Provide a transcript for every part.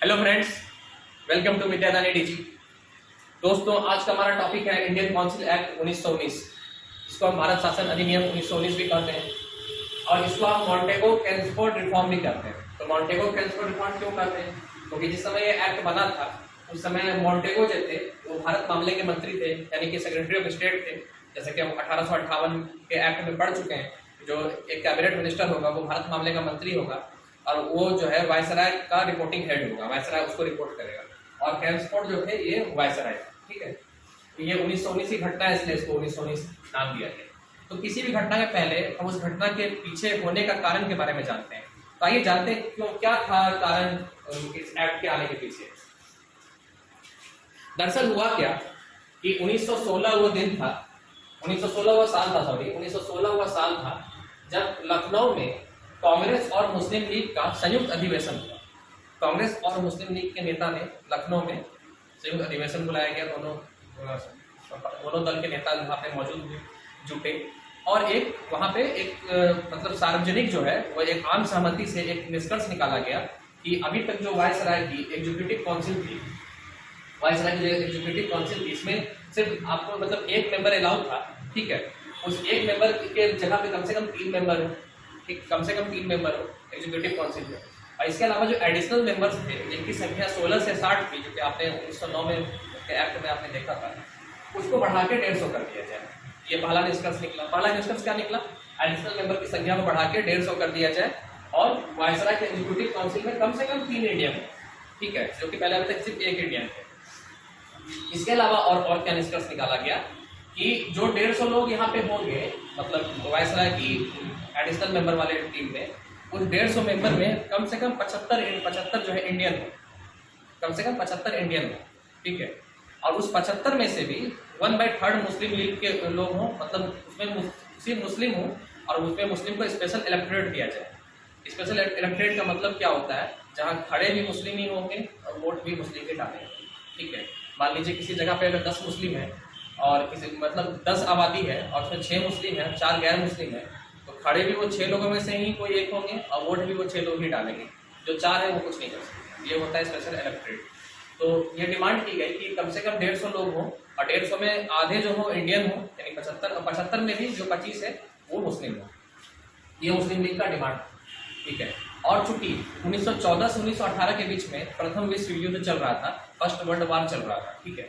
Hello friends, welcome to Vidyadani DG. दोस्तों, आज का हमारा टॉपिक है इंडियन काउंसिल एक्ट 1919। इसको हम भारत शासन अधिनियम 1919 भी कहते हैं और इसको हम मॉन्टेगो केल्मसफोर्ड रिफॉर्म भी कहते हैं। तो मॉन्टेगो केल्मसफोर्ड रिफॉर्म क्यों कहते हैं? क्योंकि जिस समय ये एक्ट बना था उस समय मॉन्टेगो जो थे वो भारत मामले के मंत्री थे, यानी कि सेक्रेटरी ऑफ स्टेट थे। जैसे कि हम 1858 के एक्ट में पढ़ चुके हैं, जो एक कैबिनेट मिनिस्टर होगा वो भारत मामले का मंत्री होगा और वो जो है वायसराय का रिपोर्टिंग हेड होगा, वायसराय उसको रिपोर्ट करेगा। और केल्मसफोर्ड जो थे ये वायसराय, ठीक है। तो ये 1919 की घटना है, इसलिए इसको 1919 नाम दिया गया। तो किसी भी घटना के पहले हम उस घटना के पीछे होने का कारण के बारे में जानते हैं। तो आइए जानते हैं क्यों, क्या था कारण इस एक्ट के आने के पीछे। दरअसल हुआ क्या कि 1916 वो दिन था, 1916 वो साल था, 1916 वो साल था जब लखनऊ में कांग्रेस और मुस्लिम लीग का संयुक्त अधिवेशन हुआ। कांग्रेस और मुस्लिम लीग के नेता ने लखनऊ में संयुक्त अधिवेशन बुलाया गया। दोनों दल के नेता वहाँ पे मौजूद हुए, जुटे और एक वहाँ पे एक मतलब सार्वजनिक जो है वो एक आम सहमति से एक निष्कर्ष निकाला गया कि अभी तक जो वायसराय की एग्जीक्यूटिव काउंसिल थी, वायसराय की जो एग्जीक्यूटिव काउंसिल थी, इसमें सिर्फ आपको मतलब एक मेंबर अलाउड था, ठीक है। उस एक मेंबर के जगह पे कम से कम 3 मेंबर हो, कम से कम 3 मेंबर हो एग्जीक्यूटिव काउंसिल में। और इसके अलावा जो एडिशनल मेंबर्स थे जिनकी संख्या 16 से 60 थी, जो कि आपने 1909 में एक्ट में आपने देखा था, उसको बढ़ा के 150 कर दिया जाए। ये पहला निष्कर्ष निकला। पहला निष्कर्ष क्या निकला? एडिशनल मेंबर की संख्या को बढ़ा के 150 कर दिया जाए और वायसराय के एग्जीक्यूटिव काउंसिल में कम से कम 3 इंडियन हो, ठीक है, जो कि पहले अभी तक सिर्फ एक इंडियन थे। इसके अलावा और क्या निष्कर्ष निकाला गया कि जो 150 लोग यहाँ पे होंगे, मतलब वायसराय की एडिशनल मेंबर वाले टीम में, उस 150 मेंबर में कम से कम 75 जो है इंडियन हो, कम से कम 75 इंडियन हो, ठीक है। और उस 75 में से भी 1/3 मुस्लिम लीग के लोग हों, मतलब उसमें मुस्लिम हो और उसमें मुस्लिम को स्पेशल इलेक्टोरेट दिया जाए। स्पेशल इलेक्टोरेट का मतलब क्या होता है? जहाँ खड़े भी मुस्लिम ही होंगे और वोट भी मुस्लिम के डालेंगे, ठीक है। मान लीजिए किसी जगह पे अगर 10 मुस्लिम है और किसी मतलब 10 आबादी है और उसमें 6 मुस्लिम है, 4 गैर मुस्लिम है, तो खड़े भी वो 6 लोगों में से ही कोई एक होंगे और वोट भी वो 6 लोग ही डालेंगे। जो 4 है वो कुछ नहीं कर सकते। ये होता है स्पेशल इलेक्टोरेट। तो ये डिमांड की गई कि कम से कम 150 लोग हों और 150 में आधे जो हो इंडियन हो, यानी 75, और 75 में भी जो 25 है वो मुस्लिम हो। ये मुस्लिम लीग का डिमांड, ठीक है। और चूंकि 1914 से 1918 के बीच में प्रथम विश्व युद्ध चल रहा था, फर्स्ट वर्ल्ड वार चल रहा था, ठीक है।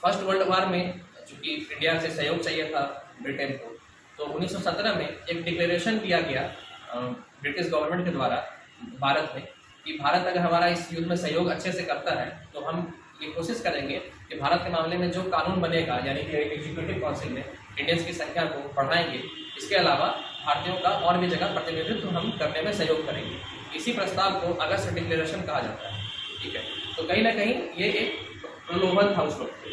फर्स्ट वर्ल्ड वार में चूंकि इंडिया से सहयोग चाहिए था ब्रिटेन को, तो 1917 में एक डिक्लेरेशन दिया गया ब्रिटिश गवर्नमेंट के द्वारा भारत में कि भारत अगर हमारा इस युद्ध में सहयोग अच्छे से करता है तो हम ये कोशिश करेंगे कि भारत के मामले में जो कानून बनेगा, यानी कि एग्जीक्यूटिव काउंसिल में इंडियंस की संख्या को बढ़ाएंगे। इसके अलावा भारतीयों का और भी जगह प्रतिनिधित्व हम करने में सहयोग करेंगे। इसी प्रस्ताव को अगस्त डिक्लेरेशन कहा जाता है, ठीक है। तो कहीं ना कहीं ये एक प्रलोभन था उस वक्त।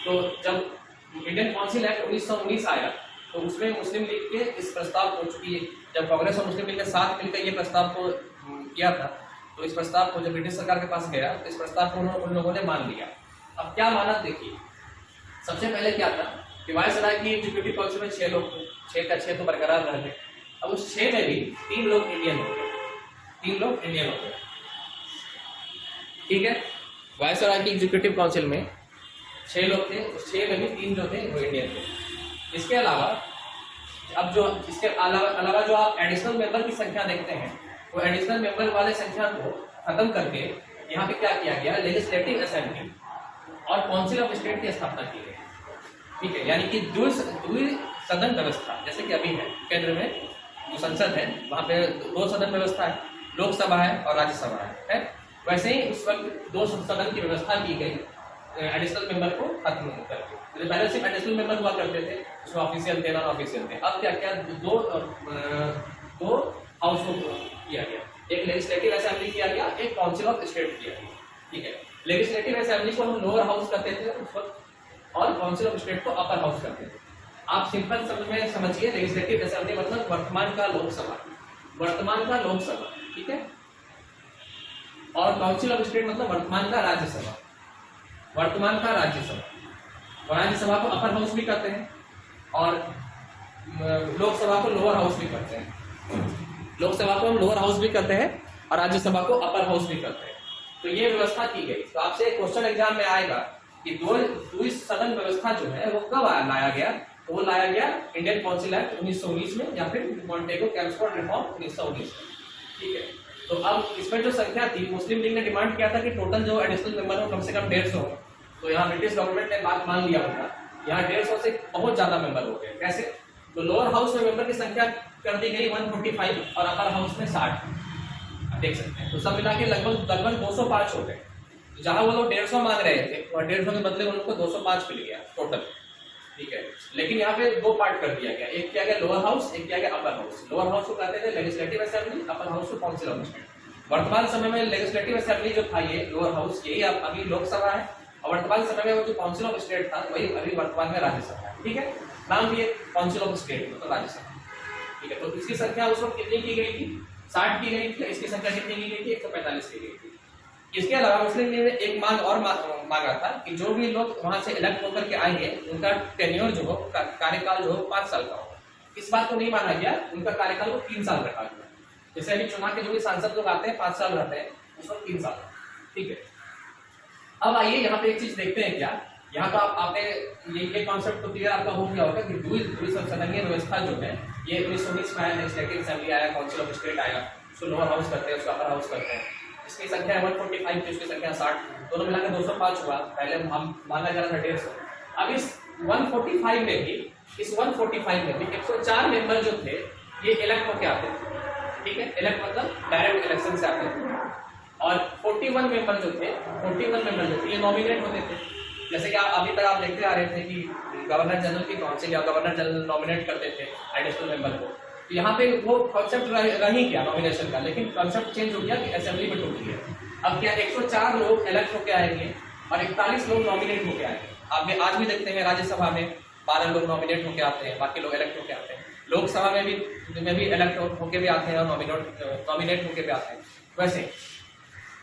तो जब इंडियन काउंसिल एक्ट 1919 आया तो उसमें मुस्लिम लीग के इस प्रस्ताव को, चूंकि जब कांग्रेस और मुस्लिम लीग के साथ मिलकर ये प्रस्ताव को किया था, तो इस प्रस्ताव को जब ब्रिटिश सरकार के पास गया तो इस प्रस्ताव को उन लोगों ने मान लिया। अब क्या माना देखिए, सबसे पहले क्या था कि वायसराय की एग्जीक्यूटिव काउंसिल में 6 लोग थे, 6 का 6 तो बरकरार रह गए। अब उस 6 में भी 3 लोग इंडियन हो गए, 3 लोग इंडियन हो गए, ठीक है। वायसराय की एग्जीक्यूटिव काउंसिल में 6 लोग थे, उस 6 में भी 3 जो थे वो इंडियन थे। इसके अलावा अब जो इसके अलावा जो आप एडिशनल मेंबर की संख्या देखते हैं, वो एडिशनल मेंबर वाले संख्या को खत्म करके यहाँ पे क्या किया गया, लेजिस्लेटिव असेंबली और काउंसिल ऑफ स्टेट की स्थापना की गई, ठीक है। यानी कि द्विसदन व्यवस्था, जैसे कि अभी है केंद्र में जो संसद है वहाँ पे 2 सदन व्यवस्था है, लोकसभा है और राज्यसभा है। वैसे ही उस वक्त 2 सदन की व्यवस्था की गई एडिशनल मेंबर को खत्म करके। पहले सिर्फ एडिशनल मेंबर हुआ करते थे, उसमें ऑफिशियल थे, नॉन ऑफिशियल थे। अब क्या क्या दो हाउस को किया गया, एक लेजिस्लेटिव असेंबली किया गया, एक काउंसिल ऑफ स्टेट किया गया, ठीक है। लेजिस्लेटिव असेंबली को हम लोअर हाउस करते थे उस वक्त और काउंसिल ऑफ स्टेट को अपर हाउस करते थे। आप सिंपल शब्द में समझिए, लेजिस्लेटिव असेंबली मतलब वर्तमान का लोकसभा, ठीक है। और काउंसिल ऑफ स्टेट मतलब वर्तमान का राज्यसभा, राज्यसभा को अपर हाउस भी करते हैं और लोकसभा को लोअर हाउस भी करते हैं। लोकसभा को हम लोअर हाउस भी करते हैं और राज्यसभा को अपर हाउस भी करते हैं। तो ये व्यवस्था की गई। तो आपसे क्वेश्चन एग्जाम में आएगा कि द्वि सदन व्यवस्था जो है वो कब लाया गया, तो वो लाया गया इंडियन काउंसिल एक्ट 1919 में या फिर मॉन्टेगो कैम्सफोर्ड रिफॉर्म 1919 में। ठीक है, तो अब इसमें जो संख्या थी, मुस्लिम लीग ने डिमांड किया था कि टोटल जो एडिशनल मेंबर हो कम से कम 150 हो। तो यहाँ ब्रिटिश गवर्नमेंट ने बात मान लिया होगा, यहाँ 150 से बहुत ज्यादा मेंबर हो गए। कैसे? तो लोअर हाउस में मेंबर की संख्या कर दी गई 145 और अपर हाउस में 60, देख सकते हैं। तो सब मिला के लगभग 205 हो गए। जहां वो लोग 150 मांग रहे थे और 150 के बदले उनको 205 मिल गया टोटल। ठीक है, लेकिन यहाँ पे दो पार्ट कर दिया गया, एक किया गया लोअर हाउस, एक किया गया अपर हाउस। लोअर हाउस को कहते थे लेजिस्लेटिव असेंबली, अपर हाउस को काउंसिल ऑफ स्टेट। वर्तमान समय में लेजिस्लेटिव असेंबली जो था ये लोअर हाउस, यही अभी लोकसभा है, और वर्तमान समय में वो जो काउंसिल ऑफ स्टेट था वही अभी वर्तमान में राज्यसभा है। ठीक है, नाम दिए काउंसिल ऑफ स्टेट मतलब राज्यसभा। ठीक है, तो इसकी संख्या उस वक्त कितनी की गई थी? 60 की गई थी। इसकी संख्या कितनी की गई थी? 145 की गई थी। इसके अलावा मुस्लिम लीग ने एक मांग और मांगा था कि जो भी लोग वहां से इलेक्ट होकर के आएंगे उनका टेन्योर जो हो, कार्यकाल जो हो 5 साल का हो। इस बात को नहीं माना गया, उनका कार्यकाल को 3 साल रखा गया। जैसे अभी चुनाव के जो भी सांसद लोग आते हैं 5 साल रहते हैं, उस वक्त 3 साल। ठीक है, अब आइए यहाँ पे एक चीज देखते हैं क्या। यहाँ तो आपने ये कॉन्सेप्ट तो क्लियर आपका हो गया होगा कि द्विसदनीय व्यवस्था जो है ये 1919 में आया, लेजिस्लेटिव असेंबली आया, काउंसिल ऑफ स्टेट आया, उसको लोअर हाउस करते हैं, उसको अपर हाउस करते हैं। इसकी संख्या 145 थी, उसकी संख्या 60, दोनों मिलाकर 205 हुआ। पहले हम माना जा रहा था 150। अब इस 145 में भी 104 मेंबर जो थे ये इलेक्ट होके आते थे। ठीक है, इलेक्ट मतलब डायरेक्ट इलेक्शन से आते थे। और 41 मेंबर जो थे ये नॉमिनेट होते थे। जैसे कि अभी तक आप देखते आ रहे थे कि गवर्नर जनरल की काउंसिल या गवर्नर जनरल नॉमिनेट करते थे एडिशनल मेंबर को। तो यहाँ पे वो कॉन्सेप्ट रही क्या नॉमिनेशन का, लेकिन कॉन्सेप्ट चेंज हो गया कि असेंबली में टूट गया। अब क्या 104 लोग इलेक्ट होके आएंगे और 41 लोग नॉमिनेट होके आएंगे। आप आज भी देखते हैं राज्यसभा में 12 लोग नॉमिनेट होके आते हैं, बाकी लोग इलेक्ट होके आते हैं। लोकसभा में भी इलेक्ट होके भी आते हैं और नॉमिनेट होके भी आते हैं। वैसे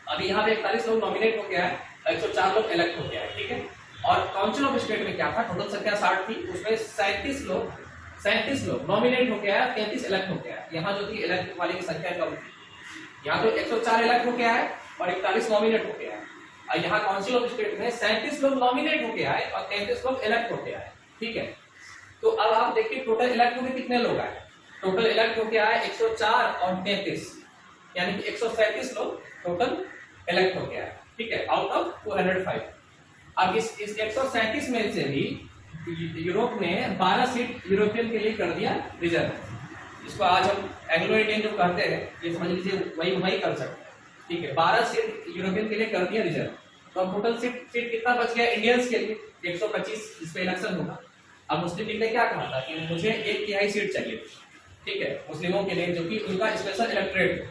अभी यहाँ पे 41 लोग नॉमिनेट होके आए, 104 लोग इलेक्ट होके आए। ठीक है, और काउंसिल ऑफ स्टेट में क्या था, टोटल संख्या 60 थी, उसमें 37 लोग नॉमिनेट होके आया, 33 इलेक्ट होके आया। यहाँ जो थी इलेक्ट वाली की संख्या कम थी। यहाँ तो 104 इलेक्ट होके आए और 41 नॉमिनेट होके आए। और यहाँ काउंसिल ऑफ स्टेट में 37 लोग नॉमिनेट होके आए और 33 लोग इलेक्ट होके आए। ठीक है, तो अब आप देखिए टोटल इलेक्ट होके कितने लोग आए। टोटल इलेक्ट होके आए 104 और 33, यानी कि 137 लोग टोटल इलेक्ट होके आए। ठीक है, आउट ऑफ 205। अब इस 137 में से भी यूरोप ने 12 सीट यूरोपियन के लिए कर दिया रिजर्व। इसको आज हम एंग्लो इंडियन जो कहते हैं, ये समझ लीजिए वही कर सकते हैं। ठीक है, 12 सीट यूरोपियन के लिए कर दिया रिजर्व। तो अब टोटल सीट कितना बच गया इंडियंस के लिए? 125 इस पे इलेक्शन होगा। अब मुस्लिम लीग ने क्या कहा था कि मुझे 1/3 सीट चाहिए। ठीक है, मुस्लिमों के लिए, जो कि उनका स्पेशल इलेक्टोरेट।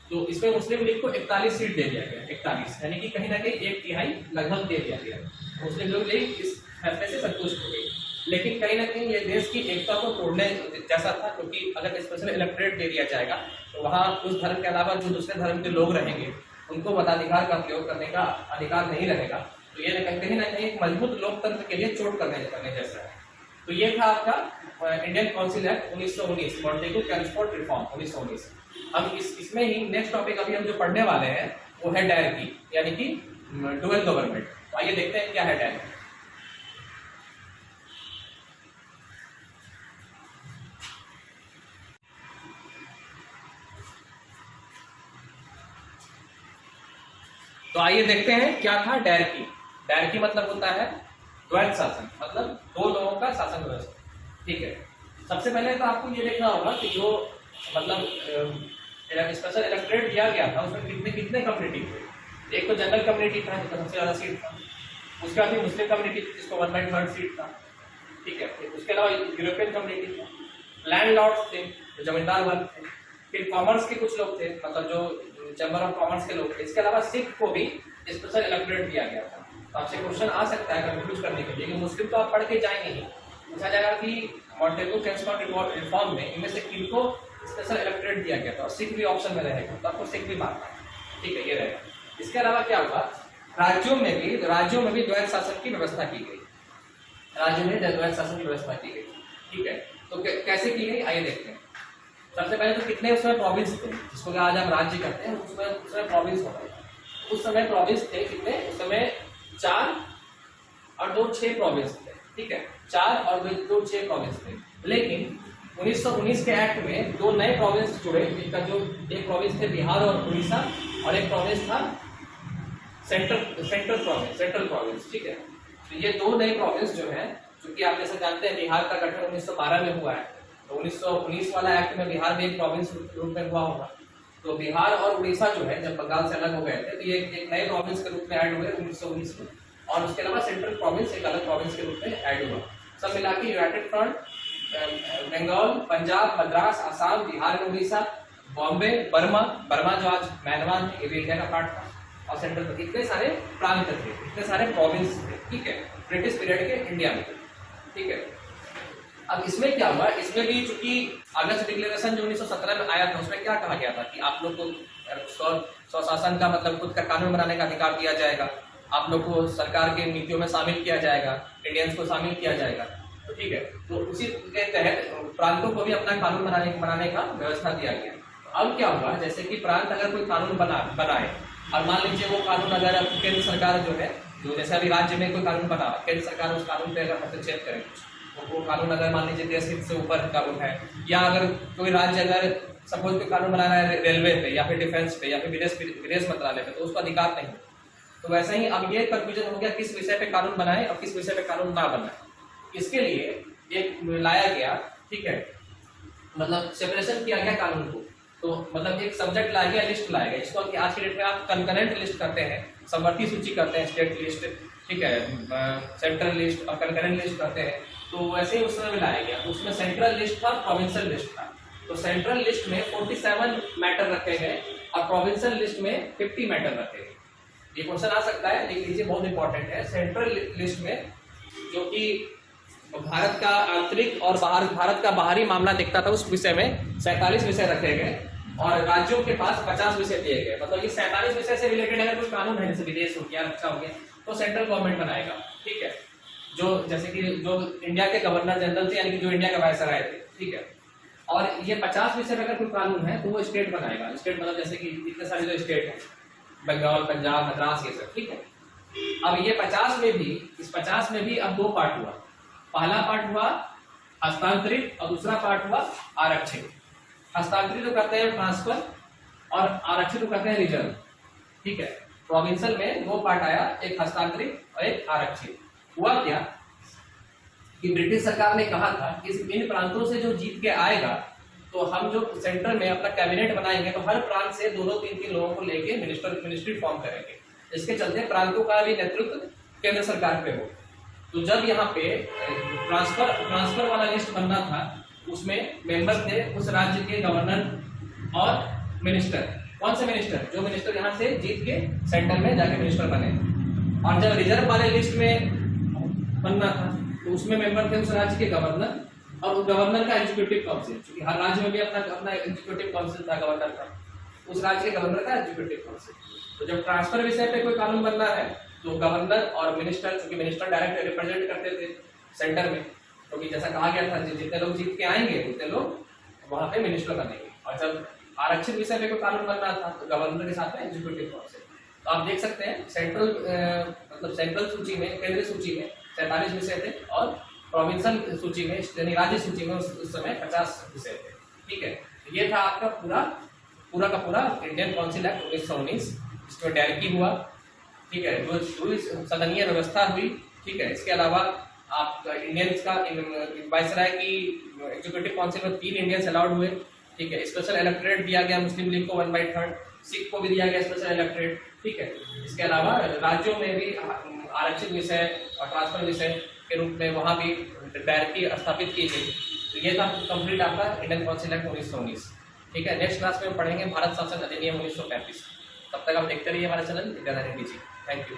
तो इसमें मुस्लिम लीग को 41 सीट दे दिया गया, 41, यानी कि कहीं ना कहीं 1/3 लगभग दे दिया गया। मुस्लिम लीग इस फैसले से संतुष्ट हो गई, लेकिन कहीं ना कहीं ये देश की एकता को तोड़ने जैसा था, क्योंकि अगर स्पेशल इलेक्टोरेट दे दिया जाएगा तो वहाँ उस धर्म के अलावा जो दूसरे धर्म के लोग रहेंगे उनको मताधिकार का प्रयोग करने का अधिकार नहीं रहेगा। तो ये कहीं ना कहीं एक मजबूत लोकतंत्र के लिए चोट करने जैसा है। तो ये था आपका Indian council act 1919, Montagu Chelmsford reform 1919। अब इसमें ही नेक्स्ट टॉपिक अभी हम जो पढ़ने वाले हैं वो है डायरेक्टी, यानी कि डुअल गवर्नमेंट। तो आइए देखते हैं क्या है डायरेक्टी। तो आइए देखते हैं क्या था डायरेक्टी। डायरेक्टी मतलब होता है द्वैत शासन, मतलब दो लोगों का शासन व्यवस्था। ठीक है, सबसे पहले तो आपको ये देखना होगा कि जो मतलब स्पेशल इलेक्टोरेट दिया गया था उसमें कितने कम्युनिटी थे। एक तो जनरल कम्युनिटी था जिसका सबसे ज्यादा सीट था, उसके बाद मुस्लिम कम्युनिटी थी जिसको 1/3 सीट था। ठीक है, उसके अलावा यूरोपियन कम्युनिटी था, लैंडलॉर्ड्स थे जो जमींदार वर्ग थे, फिर कॉमर्स के कुछ लोग थे, मतलब जो चैम्बर ऑफ कॉमर्स के लोग थे। इसके अलावा सिख को भी स्पेशल इलेक्टोरेट दिया गया था। तो आपसे क्वेश्चन आ सकता है कंफ्यूज करने के लिए कि मुस्लिम तो आप पढ़ के जाएंगे ही, पूछा जाएगा कि मॉन्टेगो कैम्सफोर्ड रिफॉर्म में इनमें से किनको स्पेशल इलेक्टोरेट दिया गया था, और सिख भी ऑप्शन में रहेगा, तो आपको सिख भी मारना है। ठीक है, ये रहेगा। इसके अलावा क्या होगा, राज्यों में भी द्वैत शासन की व्यवस्था की गई। राज्यों में द्वैत शासन की व्यवस्था की गई। ठीक है, तो कैसे की गई आइए देखते हैं। सबसे पहले तो कितने उसमें प्रोविंस थे, जिसको आज हम राज्य कहते हैं, उसमें प्रोविंस होता है। उस समय प्रोविंस थे कितने, उस समय 4 और 2 6 प्रोविंस थे, ठीक है, 4 और 2 6 प्रोविंस थे। लेकिन 1919 के एक्ट में 2 नए प्रोविंस जुड़े, जिनका जो एक प्रोविंस थे बिहार और उड़ीसा, और एक प्रोविंस था सेंट्रल प्रोविंस, ठीक है। तो ये 2 नए प्रोविंस जो है, क्योंकि आप जैसे जानते हैं बिहार का गठन 1912 में हुआ है, तो 1919 वाला एक्ट में बिहार भी एक प्रोविंस रूप में हुआ होगा। तो बिहार और उड़ीसा जो है जब बंगाल से अलग हो गए थे, तो ये एक नए प्रोविंस के रूप में ऐड हुए 1919 में, और उसके अलावा सेंट्रल प्रोविंस एक अलग प्रोविंस के रूप में ऐड हुआ। सब मिला के यूनाइटेड फ्रंट, बंगाल, पंजाब, मद्रास, आसाम, बिहार और उड़ीसा, बॉम्बे, बर्मा जो आज म्यांमार ये भी इंडिया का पार्ट था, और सेंट्रल, इतने सारे प्रांत थे, इतने सारे प्रोविंस थे, ठीक है, ब्रिटिश पीरियड के इंडिया में, ठीक है। अब इसमें क्या हुआ, इसमें भी चूंकि अगस्त डिक्लेरेशन जो 1917 में आया था, उसमें क्या कहा गया था कि आप लोग को स्वशासन का मतलब खुद का कानून बनाने का अधिकार दिया जाएगा, आप लोग को सरकार के नीतियों में शामिल किया जाएगा, इंडियंस को शामिल किया जाएगा, तो ठीक है। तो उसी के तहत प्रांतों को भी अपना कानून बनाने का व्यवस्था दिया गया। अब क्या हुआ, जैसे कि प्रांत अगर कोई कानून बनाए, और मान लीजिए वो कानून अगर केंद्र सरकार जो है, जो जैसे अभी राज्य में कोई कानून बना, केंद्र सरकार उस कानून पे अगर हस्तक्षेप करे, वो कानून अगर मान लीजिए देश हित से ऊपर कानून है, या अगर कोई राज्य अगर सपोज कोई कानून बना रहा है रेलवे पे, या फिर डिफेंस पे, या फिर विदेश मंत्रालय पे, तो उसका अधिकार नहीं। तो वैसे ही अब ये कंफ्यूजन हो गया किस विषय पे कानून बनाए और किस विषय पे कानून ना बनाए। इसके लिए एक लाया गया, ठीक है, मतलब सेपरेशन किया गया कानून को। तो मतलब एक सब्जेक्ट लाया गया, लिस्ट लाया गया, जिसको आज की डेट में आप कंकरेंट लिस्ट करते हैं, समवर्ती सूची करते हैं, स्टेट लिस्ट, ठीक है, सेंट्रल लिस्ट और कंकरेंट लिस्ट करते हैं। तो वैसे ही उस समय लाया गया, तो उसमें सेंट्रल लिस्ट था, प्रोविंशियल लिस्ट था। तो सेंट्रल लिस्ट में 47 मैटर रखे गए और प्रोविंशियल लिस्ट में 50 मैटर रखे गए। ये क्वेश्चन आ सकता है, देख लीजिए, बहुत इंपॉर्टेंट है। सेंट्रल लिस्ट में जो कि भारत का आंतरिक और भारत का बाहरी मामला दिखता था, उस विषय में 47 विषय रखे गए और राज्यों के पास 50 विषय दिए गए। मतलब ये 47 विषय से रिलेटेड अगर कोई कानून है, जैसे विदेश हो गया, रक्षा हो गया, तो सेंट्रल गवर्नमेंट बनाएगा, ठीक है। जो जैसे कि जो इंडिया के गवर्नर जनरल थे, यानी कि जो इंडिया के वायसराय थे, ठीक है। और ये 50 विषय अगर कोई कानून है तो वो स्टेट बनाएगा। स्टेट मतलब जैसे कि इतने सारे जो स्टेट है, बंगाल, पंजाब, मद्रास, ये सब, ठीक है। अब ये 50 में भी, इस 50 में भी अब 2 पार्ट हुआ। पहला पार्ट हुआ हस्तांतरित और दूसरा पार्ट हुआ आरक्षित। हस्तांतरित तो करते हैं ट्रांसफर और आरक्षित तो करते हैं रिजर्व, ठीक है। प्रोविंशियल में 2 पार्ट आया, एक हस्तांतरित और एक आरक्षित। हुआ क्या कि ब्रिटिश सरकार ने कहा था कि इन प्रांतों से जो जीत के आएगा, तो हम जो सेंटर में अपना कैबिनेट बनाएंगे, तो हर प्रांत से 2-3 लोगों को लेके मिनिस्ट्री फॉर्म करेंगे। इसके चलते प्रांतों का भी नेतृत्व केंद्र सरकार पे हो। तो जब यहाँ पे ट्रांसफर वाला लिस्ट बनना था, उसमें मेंबर थे उस राज्य के गवर्नर और मिनिस्टर। कौन से मिनिस्टर? जो मिनिस्टर यहाँ से जीत के सेंटर में जाके मिनिस्टर बने। और जब रिजर्व वाले लिस्ट में बनना था, तो उसमें मेंबर थे उस राज्य के गवर्नर और उस गवर्नर का एग्जीक्यूटिव काउंसिल, क्योंकि हर राज्य में भी अपना एग्जीक्यूटिव काउंसिल था, गवर्नर का, उस राज्य के गवर्नर का एग्जीक्यूटिव काउंसिल। तो जब ट्रांसफर विषय पे कोई कानून बनना है, तो गवर्नर और मिनिस्टर, क्योंकि मिनिस्टर डायरेक्ट रिप्रेजेंट करते थे सेंटर में, क्योंकि जैसा कहा गया था जितने लोग जीत के आएंगे उतने लोग वहां पे मिनिस्टर बनेंगे। और जब आरक्षित विषय पे कोई कानून बनना था, तो गवर्नर के साथ में एग्जीक्यूटिव काउंसिल। तो आप देख सकते हैं सेंट्रल सूची में, केंद्रीय सूची में 47 विषय थे और प्रोविंशियल सूची में, यानी राज्य सूची में उस समय 50 विषय थे, ठीक है। ये था आपका पूरा का पूरा इंडियन काउंसिल एक्ट 1919, इसमें डायरेक्टिव हुआ, ठीक है, जो सदनीय व्यवस्था हुई, ठीक है। इसके अलावा आप इंडियंस का वायसराय की एग्जीक्यूटिव काउंसिल में 3 इंडियंस अलाउड हुए, ठीक है। स्पेशल इलेक्टोरेट दिया गया मुस्लिम लीग को 1/3, सिख को भी दिया गया स्पेशल इलेक्टोरेट, ठीक है। इसके अलावा राज्यों में भी आरक्षित विषय और ट्रांसफर विषय के रूप में वहां भी डायरेक्टिव स्थापित की गई। तो ये था कंप्लीट आपका इंडियन काउंसिल एक्ट 1919, ठीक है। नेक्स्ट क्लास में हम पढ़ेंगे भारत शासन अधिनियम 1935। तब तक आप देखते रहिए हमारा channel Vidyadhar Hindi ji. Thank you.